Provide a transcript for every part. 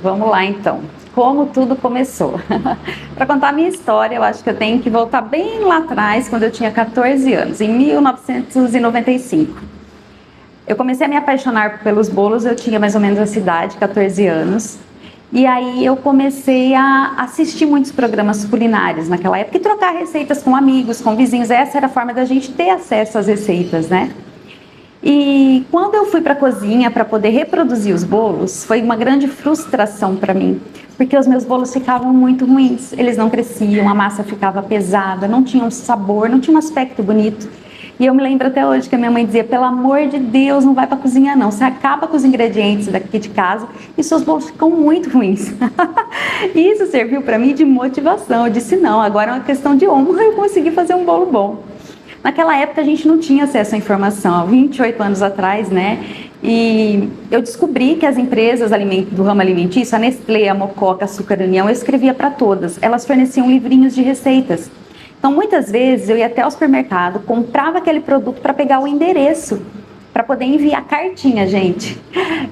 Vamos lá então. Como tudo começou? Para contar a minha história, eu acho que eu tenho que voltar bem lá atrás, quando eu tinha 14 anos, em 1995. Eu comecei a me apaixonar pelos bolos, eu tinha mais ou menos essa idade, 14 anos. E aí eu comecei a assistir muitos programas culinários naquela época e trocar receitas com amigos, com vizinhos. Essa era a forma da gente ter acesso às receitas, né? E quando eu fui para a cozinha para poder reproduzir os bolos, foi uma grande frustração para mim, porque os meus bolos ficavam muito ruins, eles não cresciam, a massa ficava pesada, não tinha um sabor, não tinha um aspecto bonito. E eu me lembro até hoje que a minha mãe dizia: pelo amor de Deus, não vai para a cozinha não, você acaba com os ingredientes daqui de casa e seus bolos ficam muito ruins. E isso serviu para mim de motivação. Eu disse: não, agora é uma questão de honra eu conseguir fazer um bolo bom. Naquela época a gente não tinha acesso à informação, há 28 anos atrás, né? E eu descobri que as empresas do ramo alimentício, a Nestlé, a Mococa, a Açúcar União, eu escrevia para todas. Elas forneciam livrinhos de receitas. Então, muitas vezes eu ia até o supermercado, comprava aquele produto para pegar o endereço, para poder enviar cartinha, gente.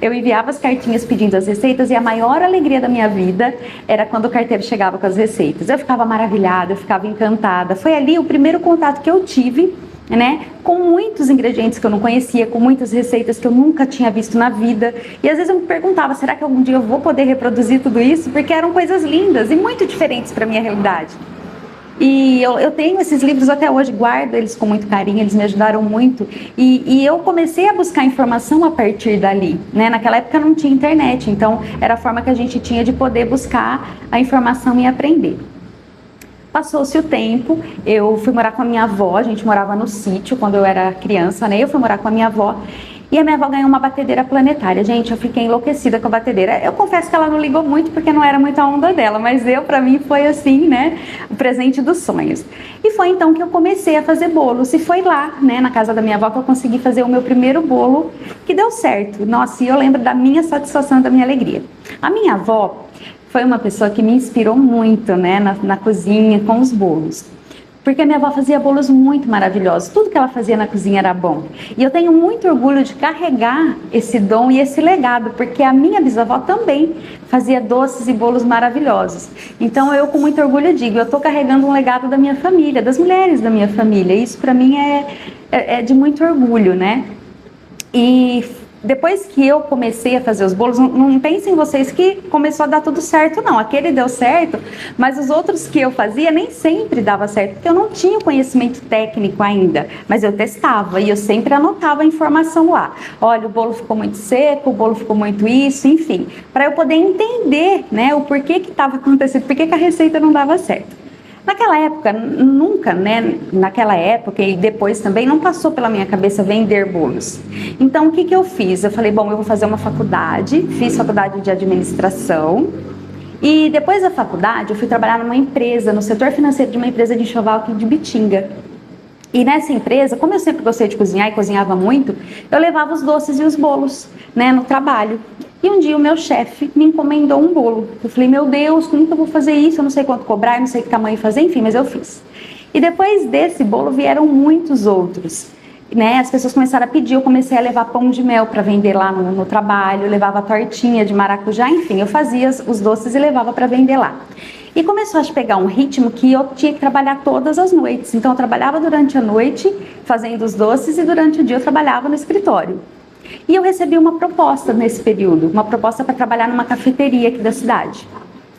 Eu enviava as cartinhas pedindo as receitas e a maior alegria da minha vida era quando o carteiro chegava com as receitas. Eu ficava maravilhada, eu ficava encantada. Foi ali o primeiro contato que eu tive, né, com muitos ingredientes que eu não conhecia, com muitas receitas que eu nunca tinha visto na vida. E às vezes eu me perguntava: será que algum dia eu vou poder reproduzir tudo isso? Porque eram coisas lindas e muito diferentes para a minha realidade. E eu tenho esses livros até hoje, guardo eles com muito carinho, eles me ajudaram muito. E eu comecei a buscar informação a partir dali, né? Naquela época não tinha internet, então era a forma que a gente tinha de poder buscar a informação e aprender. Passou-se o tempo, eu fui morar com a minha avó, a gente morava no sítio quando eu era criança, né? Eu fui morar com a minha avó. E a minha avó ganhou uma batedeira planetária. Gente, eu fiquei enlouquecida com a batedeira. Eu confesso que ela não ligou muito, porque não era muito a onda dela, mas pra mim, foi assim, né, o presente dos sonhos. E foi então que eu comecei a fazer bolos. E foi lá, né, na casa da minha avó, que eu consegui fazer o meu primeiro bolo, que deu certo. Nossa, e eu lembro da minha satisfação, da minha alegria. A minha avó foi uma pessoa que me inspirou muito, né, na cozinha, com os bolos. Porque a minha avó fazia bolos muito maravilhosos, tudo que ela fazia na cozinha era bom. E eu tenho muito orgulho de carregar esse dom e esse legado, porque a minha bisavó também fazia doces e bolos maravilhosos. Então eu com muito orgulho digo: eu estou carregando um legado da minha família, das mulheres da minha família. Isso para mim é de muito orgulho, né? E depois que eu comecei a fazer os bolos, não pensem vocês que começou a dar tudo certo, não. Aquele deu certo, mas os outros que eu fazia nem sempre dava certo, porque eu não tinha o conhecimento técnico ainda, mas eu testava e eu sempre anotava a informação lá. Olha, o bolo ficou muito seco, o bolo ficou muito isso, enfim, para eu poder entender, né, o porquê que estava acontecendo, porquê que a receita não dava certo. Naquela época, nunca, né, naquela época e depois também, não passou pela minha cabeça vender bolos. Então, o que que eu fiz? Eu falei: bom, eu vou fazer uma faculdade, fiz faculdade de administração. E depois da faculdade, eu fui trabalhar numa empresa, no setor financeiro de uma empresa de enxoval aqui de Bitinga. E nessa empresa, como eu sempre gostei de cozinhar e cozinhava muito, eu levava os doces e os bolos, né, no trabalho. E um dia o meu chefe me encomendou um bolo. Eu falei: meu Deus, como que eu vou fazer isso? Eu não sei quanto cobrar, eu não sei que tamanho fazer, enfim, mas eu fiz. E depois desse bolo vieram muitos outros, né? As pessoas começaram a pedir, eu comecei a levar pão de mel para vender lá no trabalho, eu levava tortinha de maracujá, enfim, eu fazia os doces e levava para vender lá. E começou a pegar um ritmo que eu tinha que trabalhar todas as noites. Então eu trabalhava durante a noite fazendo os doces e durante o dia eu trabalhava no escritório. E eu recebi uma proposta nesse período, uma proposta para trabalhar numa cafeteria aqui da cidade.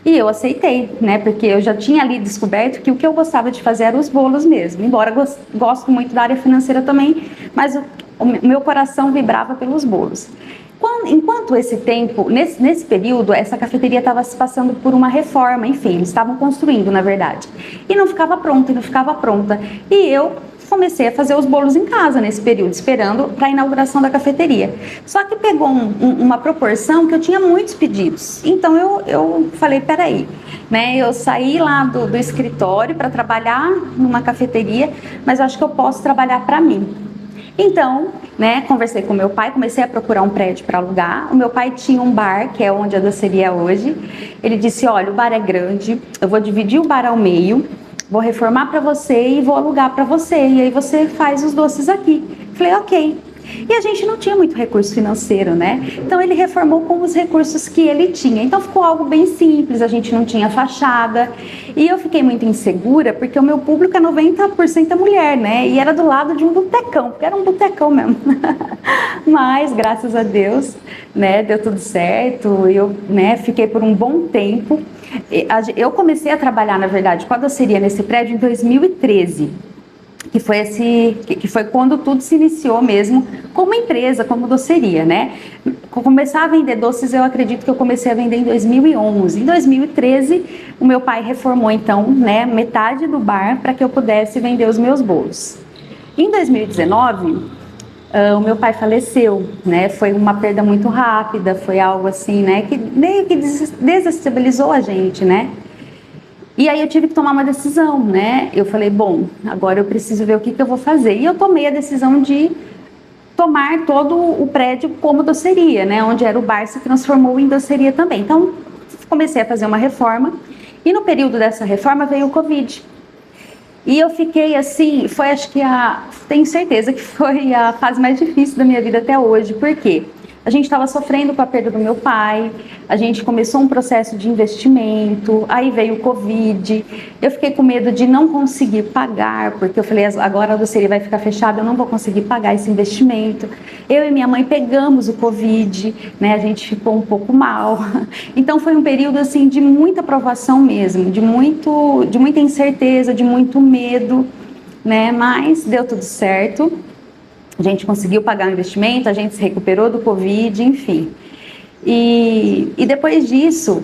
E eu aceitei, né, porque eu já tinha ali descoberto que o que eu gostava de fazer eram os bolos mesmo, embora gosto muito da área financeira também, mas o meu coração vibrava pelos bolos. Enquanto esse tempo, nesse período, essa cafeteria estava se passando por uma reforma, enfim, eles estavam construindo, na verdade. E não ficava pronta, e não ficava pronta. E eu comecei a fazer os bolos em casa nesse período, esperando para a inauguração da cafeteria. Só que pegou uma proporção que eu tinha muitos pedidos. Então eu falei: peraí, né? Eu saí lá do escritório para trabalhar numa cafeteria, mas eu acho que eu posso trabalhar para mim. Então, né, conversei com meu pai, comecei a procurar um prédio para alugar. O meu pai tinha um bar, que é onde a doceria é hoje. Ele disse: olha, o bar é grande, eu vou dividir o bar ao meio, vou reformar para você e vou alugar para você, e aí você faz os doces aqui. Falei: ok. E a gente não tinha muito recurso financeiro, né? Então ele reformou com os recursos que ele tinha. Então ficou algo bem simples, a gente não tinha fachada. E eu fiquei muito insegura porque o meu público é 90% mulher, né? E era do lado de um botecão, porque era um botecão mesmo. Mas, graças a Deus, né, deu tudo certo. Eu, né, fiquei por um bom tempo. Eu comecei a trabalhar, na verdade, com a doceria nesse prédio em 2013. Que foi quando tudo se iniciou mesmo como empresa, como doceria, né? Começar a vender doces, eu acredito que eu comecei a vender em 2011. Em 2013, o meu pai reformou, então, né, metade do bar para que eu pudesse vender os meus bolos. Em 2019, o meu pai faleceu, né? Foi uma perda muito rápida, foi algo assim, né, que meio que desestabilizou a gente, né? E aí eu tive que tomar uma decisão, né? Eu falei, bom, agora eu preciso ver o que eu vou fazer. E eu tomei a decisão de tomar todo o prédio como doceria, né? Onde era o bar se transformou em doceria também. Então, comecei a fazer uma reforma. E no período dessa reforma veio o Covid. E eu fiquei assim, foi acho que tenho certeza que foi a fase mais difícil da minha vida até hoje. Por quê? A gente estava sofrendo com a perda do meu pai, a gente começou um processo de investimento, aí veio o Covid, eu fiquei com medo de não conseguir pagar, porque eu falei, agora a doceria vai ficar fechada, eu não vou conseguir pagar esse investimento. Eu e minha mãe pegamos o Covid, né, a gente ficou um pouco mal. Então foi um período assim de muita provação mesmo, de muita incerteza, de muito medo, né, mas deu tudo certo. A gente conseguiu pagar o investimento, a gente se recuperou do Covid, enfim. E depois disso,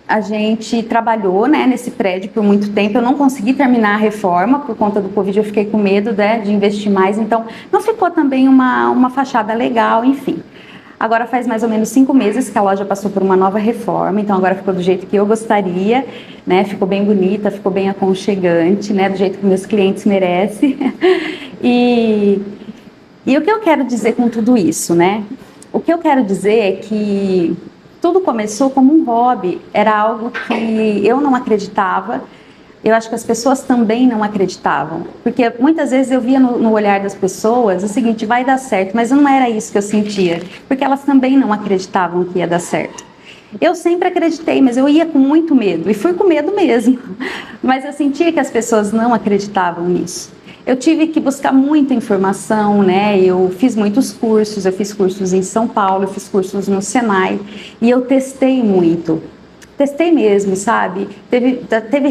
a gente trabalhou, né, nesse prédio por muito tempo. Eu não consegui terminar a reforma por conta do Covid, eu fiquei com medo, né, de investir mais. Então, não ficou também uma fachada legal, enfim. Agora faz mais ou menos 5 meses que a loja passou por uma nova reforma, então agora ficou do jeito que eu gostaria, né? Ficou bem bonita, ficou bem aconchegante, né? Do jeito que meus clientes merecem. E o que eu quero dizer com tudo isso, né? O que eu quero dizer é que tudo começou como um hobby, era algo que eu não acreditava, eu acho que as pessoas também não acreditavam, porque muitas vezes eu via no olhar das pessoas o seguinte, vai dar certo, mas não era isso que eu sentia, porque elas também não acreditavam que ia dar certo. Eu sempre acreditei, mas eu ia com muito medo, e fui com medo mesmo, mas eu sentia que as pessoas não acreditavam nisso. Eu tive que buscar muita informação, né? Eu fiz muitos cursos, eu fiz cursos em São Paulo, eu fiz cursos no Senai e eu testei muito. Testei mesmo, sabe? Teve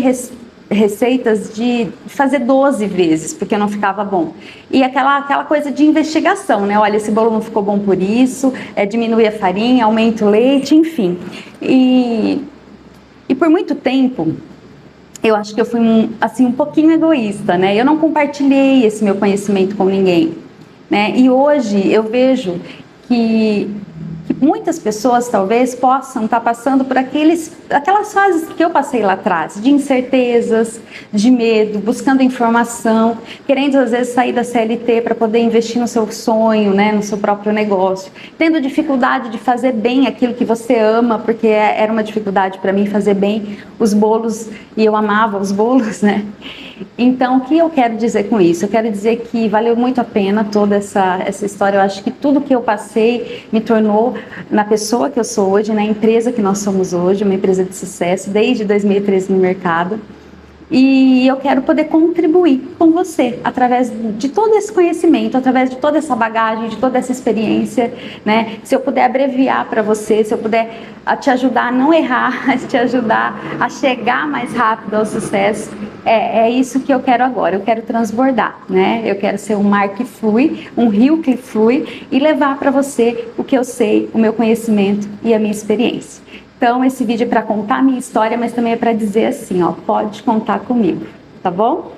receitas de fazer 12 vezes, porque não ficava bom. E aquela coisa de investigação, né? Olha, esse bolo não ficou bom por isso, diminui a farinha, aumenta o leite, enfim. E por muito tempo, eu acho que eu fui assim, um pouquinho egoísta, né? Eu não compartilhei esse meu conhecimento com ninguém, né? E hoje eu vejo que muitas pessoas talvez possam estar passando por aquelas fases que eu passei lá atrás, de incertezas, de medo, buscando informação, querendo às vezes sair da CLT para poder investir no seu sonho, né, no seu próprio negócio, tendo dificuldade de fazer bem aquilo que você ama, porque era uma dificuldade para mim fazer bem os bolos, e eu amava os bolos, né? Então, o que eu quero dizer com isso? Eu quero dizer que valeu muito a pena toda essa história. Eu acho que tudo que eu passei me tornou na pessoa que eu sou hoje, na empresa que nós somos hoje, uma empresa de sucesso, desde 2013 no mercado. E eu quero poder contribuir com você através de todo esse conhecimento, através de toda essa bagagem, de toda essa experiência, né? Se eu puder abreviar para você, se eu puder te ajudar a não errar, te ajudar a chegar mais rápido ao sucesso, é isso que eu quero agora. Eu quero transbordar, né? Eu quero ser um mar que flui, um rio que flui e levar para você o que eu sei, o meu conhecimento e a minha experiência. Então, esse vídeo é para contar a minha história, mas também é para dizer assim, ó, pode contar comigo, tá bom?